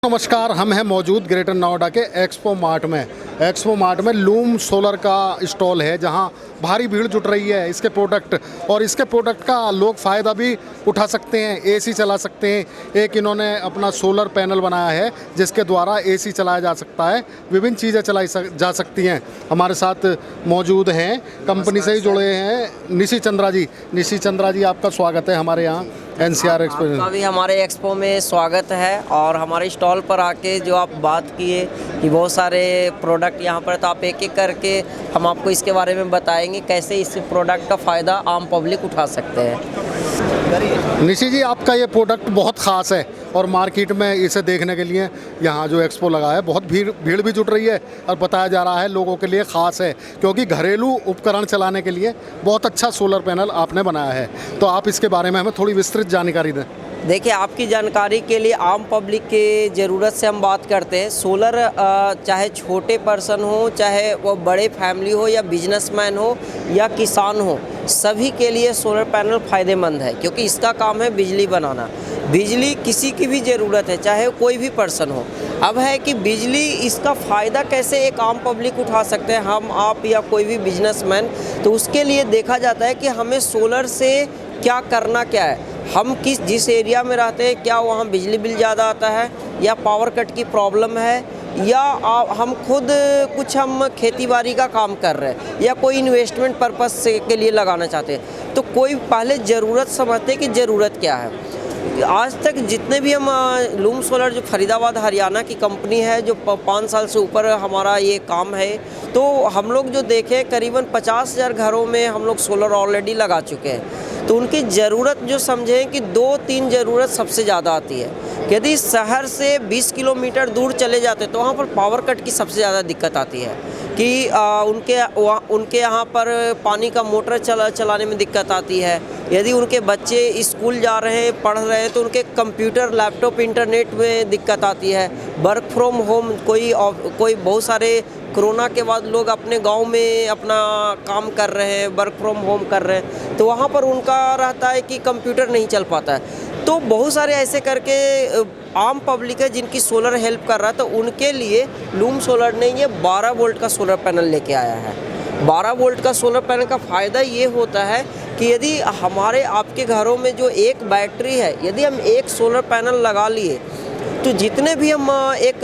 नमस्कार, हम हैं मौजूद ग्रेटर नोएडा के एक्सपो मार्ट में। एक्सपो मार्ट में लूम सोलर का स्टॉल है जहां भारी भीड़ जुट रही है इसके प्रोडक्ट और इसके प्रोडक्ट का लोग फ़ायदा भी उठा सकते हैं, एसी चला सकते हैं। एक इन्होंने अपना सोलर पैनल बनाया है जिसके द्वारा एसी चलाया जा सकता है, विभिन्न चीज़ें चलाई जा सकती हैं। हमारे साथ मौजूद हैं, कंपनी से ही जुड़े हैं निशी चंद्रा जी। निशी चंद्रा जी, आपका स्वागत है हमारे यहाँ एनसीआर एक्सपो में। आपका भी हमारे एक्सपो में स्वागत है। और हमारे स्टॉल पर आके जो आप बात किए कि बहुत सारे प्रोडक्ट यहाँ पर, तो आप एक एक करके हम आपको इसके बारे में बताएंगे कैसे इस प्रोडक्ट का फ़ायदा आम पब्लिक उठा सकते हैं। निशी जी, आपका ये प्रोडक्ट बहुत ख़ास है और मार्केट में इसे देखने के लिए यहाँ जो एक्सपो लगा है बहुत भीड़ भी जुट रही है और बताया जा रहा है लोगों के लिए ख़ास है क्योंकि घरेलू उपकरण चलाने के लिए बहुत अच्छा सोलर पैनल आपने बनाया है। तो आप इसके बारे में हमें थोड़ी विस्तृत जानकारी दें। देखिए, आपकी जानकारी के लिए आम पब्लिक की ज़रूरत से हम बात करते हैं। सोलर चाहे छोटे पर्सन हो, चाहे वो बड़े फैमिली हो, या बिजनेसमैन हो, या किसान हो, सभी के लिए सोलर पैनल फ़ायदेमंद है क्योंकि इसका काम है बिजली बनाना। बिजली किसी की भी ज़रूरत है, चाहे कोई भी पर्सन हो। अब है कि बिजली, इसका फ़ायदा कैसे एक आम पब्लिक उठा सकते हैं, हम आप या कोई भी बिजनेसमैन। तो उसके लिए देखा जाता है कि हमें सोलर से क्या करना क्या है। हम जिस एरिया में रहते हैं, क्या वहाँ बिजली बिल ज़्यादा आता है, या पावर कट की प्रॉब्लम है, या हम खुद कुछ हम खेतीबाड़ी का काम कर रहे हैं, या कोई इन्वेस्टमेंट पर्पस के लिए लगाना चाहते हैं। तो कोई पहले ज़रूरत समझते हैं कि ज़रूरत क्या है। आज तक जितने भी हम लूम सोलर, जो फरीदाबाद हरियाणा की कंपनी है, जो 5 साल से ऊपर हमारा ये काम है, तो हम लोग जो देखें करीबन 50,000 घरों में हम लोग सोलर ऑलरेडी लगा चुके हैं। तो उनकी ज़रूरत जो समझें कि 2-3 ज़रूरत सबसे ज़्यादा आती है। यदि शहर से 20 किलोमीटर दूर चले जाते तो वहाँ पर पावर कट की सबसे ज़्यादा दिक्कत आती है कि उनके यहाँ पर पानी का मोटर चलाने में दिक्कत आती है। यदि उनके बच्चे स्कूल जा रहे हैं, पढ़ रहे हैं, तो उनके कंप्यूटर, लैपटॉप, इंटरनेट में दिक्कत आती है। वर्क फ्रॉम होम, कोई बहुत सारे कोरोना के बाद लोग अपने गांव में अपना काम कर रहे हैं, वर्क फ्रॉम होम कर रहे हैं, तो वहाँ पर उनका रहता है कि कंप्यूटर नहीं चल पाता है। तो बहुत सारे ऐसे करके आम पब्लिक है जिनकी सोलर हेल्प कर रहा है। तो उनके लिए लूम सोलर ने ये 12 वोल्ट का सोलर पैनल लेके आया है। 12 वोल्ट का सोलर पैनल का फ़ायदा ये होता है कि यदि हमारे आपके घरों में जो एक बैटरी है, यदि हम एक सोलर पैनल लगा लिए तो जितने भी हम एक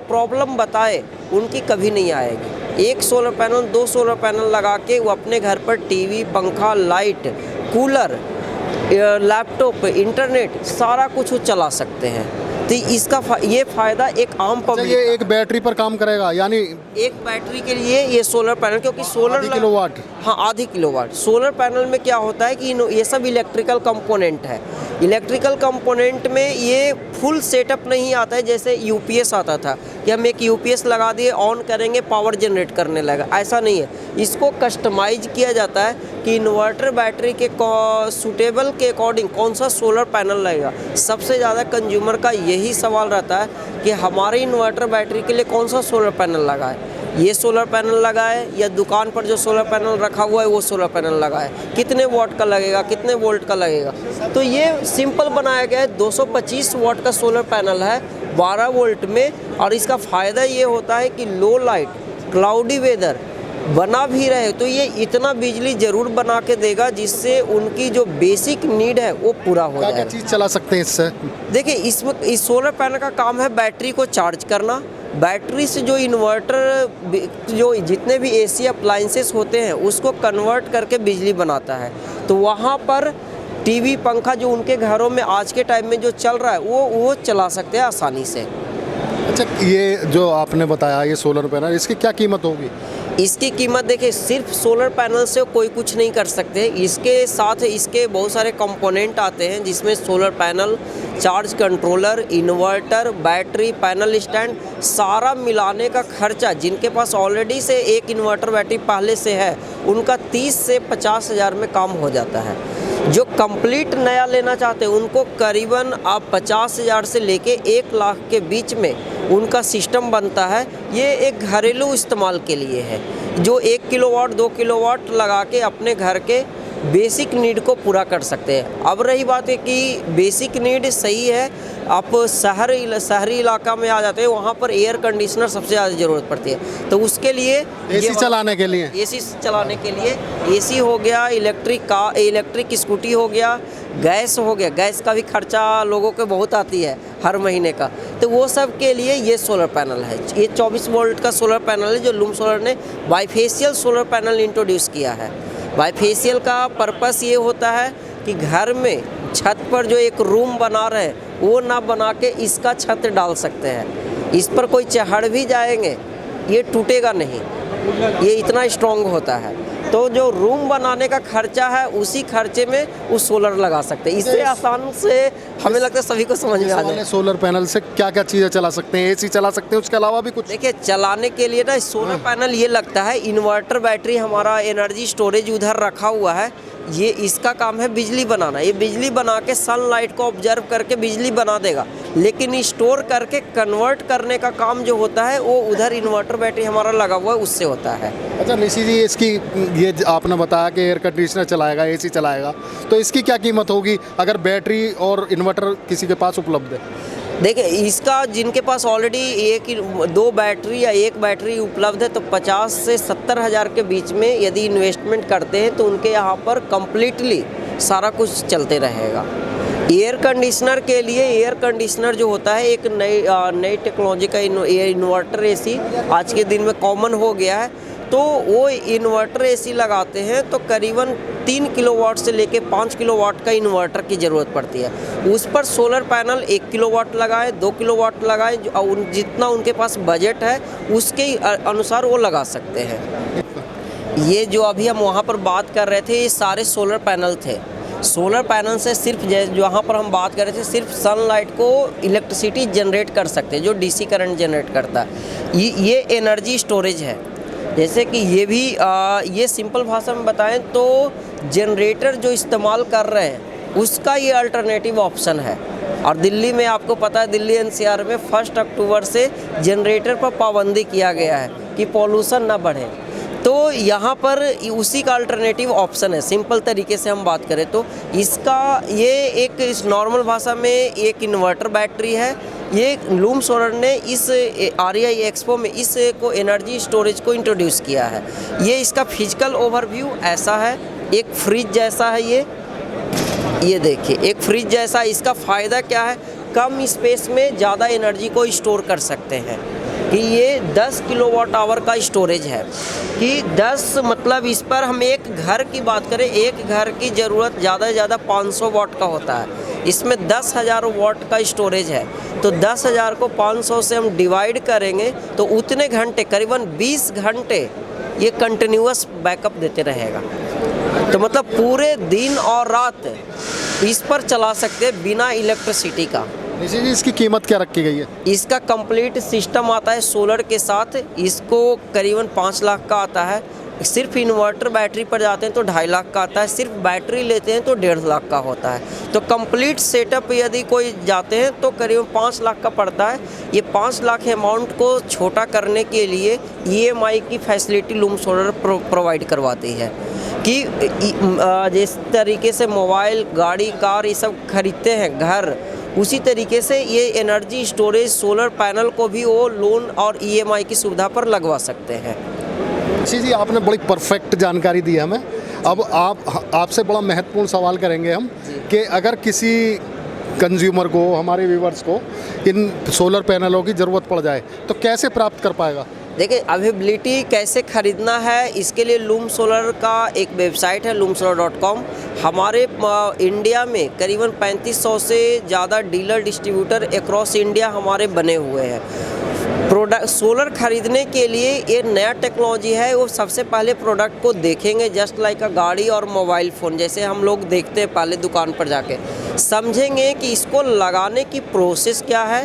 प्रॉब्लम बताए उनकी कभी नहीं आएगी। एक सोलर पैनल, 2 सोलर पैनल लगा के वो अपने घर पर टीवी, पंखा, लाइट, कूलर, लैपटॉप, इंटरनेट, सारा कुछ वो चला सकते हैं। तो इसका ये फ़ायदा एक आम पब्लिक, ये एक बैटरी पर काम करेगा, यानी एक बैटरी के लिए ये सोलर पैनल, क्योंकि सोलर आधी किलोवाट, हाँ, आधी किलोवाट। सोलर पैनल में क्या होता है कि ये सब इलेक्ट्रिकल कंपोनेंट है। इलेक्ट्रिकल कंपोनेंट में ये फुल सेटअप नहीं आता है जैसे यूपीएस आता था कि हम एक यूपीएस लगा दिए, ऑन करेंगे, पावर जनरेट करने लगा। ऐसा नहीं है। इसको कस्टमाइज किया जाता है कि इन्वर्टर बैटरी के सूटेबल के अकॉर्डिंग कौन सा सोलर पैनल लगेगा। सबसे ज़्यादा कंज्यूमर का यही सवाल रहता है कि हमारे इन्वर्टर बैटरी के लिए कौन सा सोलर पैनल लगाए, ये सोलर पैनल लगाए या दुकान पर जो सोलर पैनल रखा हुआ है वो सोलर पैनल लगाए, कितने वॉट का लगेगा, कितने वोल्ट का लगेगा। तो ये सिंपल बनाया गया है। 225 वॉट का सोलर पैनल है 12 वोल्ट में। और इसका फ़ायदा ये होता है कि लो लाइट, क्लाउडी वेदर बना भी रहे तो ये इतना बिजली ज़रूर बना के देगा जिससे उनकी जो बेसिक नीड है वो पूरा हो जाए। क्या चीज़ चला सकते हैं इससे? देखिए, इस सोलर पैनल का काम है बैटरी को चार्ज करना। बैटरी से जो इन्वर्टर, जो जितने भी एसी अप्लाइंसेस होते हैं उसको कन्वर्ट करके बिजली बनाता है। तो वहाँ पर टीवी, पंखा जो उनके घरों में आज के टाइम में जो चल रहा है वो चला सकते हैं आसानी से। अच्छा, ये जो आपने बताया ये सोलर पैनल, इसकी क्या कीमत होगी? इसकी कीमत देखिए, सिर्फ सोलर पैनल से कोई कुछ नहीं कर सकते। इसके साथ इसके बहुत सारे कंपोनेंट आते हैं जिसमें solar panel, charge controller, inverter, battery, panel stand, सारा मिलाने का खर्चा जिनके पास ऑलरेडी से एक इन्वर्टर बैटरी पहले से है उनका 30 से 50,000 में काम हो जाता है। जो कंप्लीट नया लेना चाहते हैं उनको करीबन आप 50,000 से लेके 1 लाख के बीच में उनका सिस्टम बनता है। ये एक घरेलू इस्तेमाल के लिए है जो 1 किलोवाट 2 किलोवाट लगा के अपने घर के बेसिक नीड को पूरा कर सकते हैं। अब रही बात है कि बेसिक नीड सही है, आप शहरी इलाका में आ जाते हैं, वहाँ पर एयर कंडीशनर सबसे ज़्यादा ज़रूरत पड़ती है। तो उसके लिए एसी चलाने के लिए, एसी चलाने के लिए एसी हो गया, इलेक्ट्रिक स्कूटी हो गया, गैस हो गया, गैस का भी खर्चा लोगों को बहुत आती है हर महीने का, तो वो सब के लिए ये सोलर पैनल है। ये 24 वोल्ट का सोलर पैनल है जो लूम सोलर ने बाईफेशियल सोलर पैनल इंट्रोड्यूस किया है। बाईफेशियल का पर्पस ये होता है कि घर में छत पर जो एक रूम बना रहे हैं वो ना बना के इसका छत डाल सकते हैं। इस पर कोई चढ़ भी जाएंगे ये टूटेगा नहीं, ये इतना स्ट्रॉन्ग होता है। तो जो रूम बनाने का खर्चा है उसी खर्चे में वो सोलर लगा सकते हैं। इससे आसान से हमें लगता है सभी को समझ में आ जाए। सोलर पैनल से क्या क्या चीज़ें चला सकते हैं? एसी चला सकते हैं, उसके अलावा भी कुछ? देखिए, चलाने के लिए ना सोलर पैनल ये लगता है, इन्वर्टर बैटरी हमारा एनर्जी स्टोरेज उधर रखा हुआ है, ये इसका काम है बिजली बनाना। ये बिजली बना के सनलाइट को ऑब्जर्व करके बिजली बना देगा, लेकिन स्टोर करके कन्वर्ट करने का काम जो होता है वो उधर इन्वर्टर बैटरी हमारा लगा हुआ है उससे होता है। अच्छा निशी जी, इसकी ये आपने बताया कि एयर कंडीशनर चलाएगा, एसी चलाएगा, तो इसकी क्या कीमत होगी अगर बैटरी और इन्वर्टर किसी के पास उपलब्ध है? देखिए, इसका जिनके पास ऑलरेडी दो बैटरी या एक बैटरी उपलब्ध है तो 50 से 70 हज़ार के बीच में यदि इन्वेस्टमेंट करते हैं तो उनके यहाँ पर कम्प्लीटली सारा कुछ चलते रहेगा। एयर कंडीशनर के लिए, एयर कंडीशनर जो होता है एक नई टेक्नोलॉजी का इन्वर्टर एसी आज के दिन में कॉमन हो गया है। तो वो इन्वर्टर एसी लगाते हैं तो करीबन 3 किलोवाट से लेके 5 किलोवाट का इन्वर्टर की ज़रूरत पड़ती है। उस पर सोलर पैनल 1 किलोवाट लगाए, 2 किलोवाट लगाए, जितना उनके पास बजट है उसके अनुसार वो लगा सकते हैं। ये जो अभी हम वहाँ पर बात कर रहे थे ये सारे सोलर पैनल थे। सोलर पैनल से सिर्फ जहाँ पर हम बात कर रहे थे सिर्फ सनलाइट को इलेक्ट्रिसिटी जनरेट कर सकते हैं, जो डीसी करंट जनरेट करता है। ये एनर्जी स्टोरेज है। जैसे कि ये भी ये सिंपल भाषा में बताएं तो जनरेटर जो इस्तेमाल कर रहे हैं उसका ये अल्टरनेटिव ऑप्शन है। और दिल्ली में आपको पता है, दिल्ली एनसीआर में 1 अक्टूबर से जनरेटर पर पाबंदी किया गया है कि पॉल्यूशन ना बढ़े। तो यहाँ पर उसी का अल्टरनेटिव ऑप्शन है। सिंपल तरीके से हम बात करें तो इसका ये एक इस नॉर्मल भाषा में एक इन्वर्टर बैटरी है। ये लूम सोलर ने इस REI एक्सपो में इस को एनर्जी स्टोरेज को इंट्रोड्यूस किया है। ये इसका फिजिकल ओवरव्यू ऐसा है, एक फ्रिज जैसा है ये देखिए एक फ्रिज जैसा। इसका फ़ायदा क्या है, कम स्पेस में ज़्यादा एनर्जी को स्टोर कर सकते हैं कि ये 10 किलोवाट आवर का स्टोरेज है कि 10 मतलब इस पर हम एक घर की बात करें, एक घर की ज़रूरत ज़्यादा से ज़्यादा 500 वाट का होता है, इसमें 10,000 वाट का स्टोरेज है। तो 10,000 को 500 से हम डिवाइड करेंगे तो उतने घंटे, करीबन 20 घंटे ये कंटिन्यूअस बैकअप देते रहेगा। तो मतलब पूरे दिन और रात इस पर चला सकते हैं बिना इलेक्ट्रिसिटी का। निशी जी, इसकी कीमत क्या रखी गई है? इसका कंप्लीट सिस्टम आता है सोलर के साथ, इसको करीबन 5 लाख का आता है। सिर्फ इन्वर्टर बैटरी पर जाते हैं तो 2.5 लाख का आता है, सिर्फ बैटरी लेते हैं तो 1.5 लाख का होता है। तो कंप्लीट सेटअप यदि कोई जाते हैं तो करीबन 5 लाख का पड़ता है। ये 5 लाख अमाउंट को छोटा करने के लिए EMI की फैसिलिटी लूम सोलर प्रोवाइड करवाती है कि जिस तरीके से मोबाइल, गाड़ी, कार ये सब खरीदते हैं घर, उसी तरीके से ये एनर्जी स्टोरेज सोलर पैनल को भी वो लोन और EMI की सुविधा पर लगवा सकते हैं। जी, आपने बड़ी परफेक्ट जानकारी दी हमें। अब आपसे बड़ा महत्वपूर्ण सवाल करेंगे हम कि अगर किसी कंज्यूमर को, हमारे व्यूवर्स को इन सोलर पैनलों की ज़रूरत पड़ जाए तो कैसे प्राप्त कर पाएगा? देखिए, अवेलेबिलिटी कैसे ख़रीदना है इसके लिए लूम सोलर का एक वेबसाइट है loomsolar.com। हमारे इंडिया में करीबन 3500 से ज़्यादा डीलर डिस्ट्रीब्यूटर अक्रॉस इंडिया हमारे बने हुए हैं। प्रोडक्ट सोलर ख़रीदने के लिए ये नया टेक्नोलॉजी है, वो सबसे पहले प्रोडक्ट को देखेंगे जस्ट लाइक अ गाड़ी और मोबाइल फ़ोन जैसे हम लोग देखते हैं पहले दुकान पर जाके, समझेंगे कि इसको लगाने की प्रोसेस क्या है,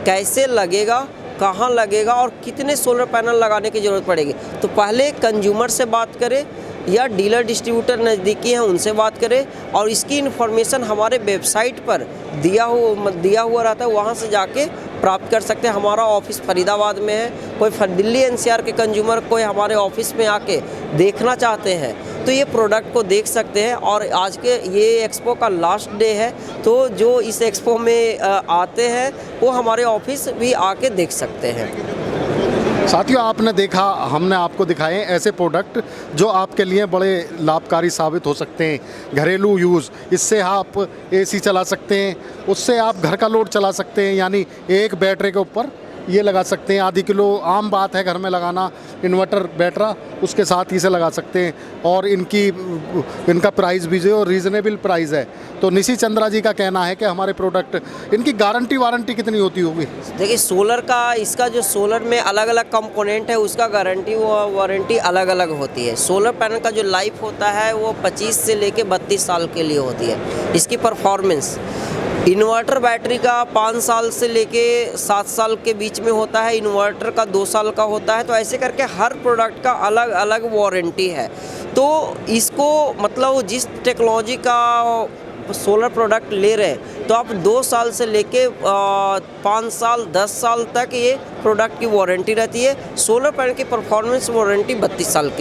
कैसे लगेगा, कहाँ लगेगा और कितने सोलर पैनल लगाने की ज़रूरत पड़ेगी। तो पहले कंज्यूमर से बात करें या डीलर डिस्ट्रीब्यूटर नज़दीकी हैं उनसे बात करें और इसकी इन्फॉर्मेशन हमारे वेबसाइट पर दिया हुआ रहता है, वहाँ से जाके प्राप्त कर सकते हैं। हमारा ऑफिस फरीदाबाद में है। कोई दिल्ली NCR के कंज्यूमर कोई हमारे ऑफिस में आके देखना चाहते हैं तो ये प्रोडक्ट को देख सकते हैं। और आज के ये एक्सपो का लास्ट डे है, तो जो इस एक्सपो में आते हैं वो हमारे ऑफिस भी आके देख सकते हैं। साथियों, आपने देखा, हमने आपको दिखाए ऐसे प्रोडक्ट जो आपके लिए बड़े लाभकारी साबित हो सकते हैं। घरेलू यूज़, इससे आप एसी चला सकते हैं, उससे आप घर का लोड चला सकते हैं, यानी एक बैटरी के ऊपर ये लगा सकते हैं। आधी किलो आम बात है घर में लगाना, इन्वर्टर बैटरा उसके साथ ही से लगा सकते हैं। और इनका प्राइस भी जो रीज़नेबल प्राइस है। तो निशी चंद्रा जी का कहना है कि हमारे प्रोडक्ट, इनकी गारंटी वारंटी कितनी होती होगी? देखिए, सोलर का, इसका जो सोलर में अलग अलग कंपोनेंट है उसका गारंटी वारंटी अलग अलग होती है। सोलर पैनल का जो लाइफ होता है वो 25 से लेके 32 साल के लिए होती है इसकी परफॉर्मेंस। इन्वर्टर बैटरी का 5 साल से लेके 7 साल के बीच में होता है, इन्वर्टर का 2 साल का होता है। तो ऐसे करके हर प्रोडक्ट का अलग अलग वारंटी है। तो इसको मतलब जिस टेक्नोलॉजी का सोलर प्रोडक्ट ले रहे हैं तो आप 2 साल से लेके 5 साल 10 साल तक ये प्रोडक्ट की वारंटी रहती है। सोलर पैनल की परफॉर्मेंस वारंटी 32 साल के लिए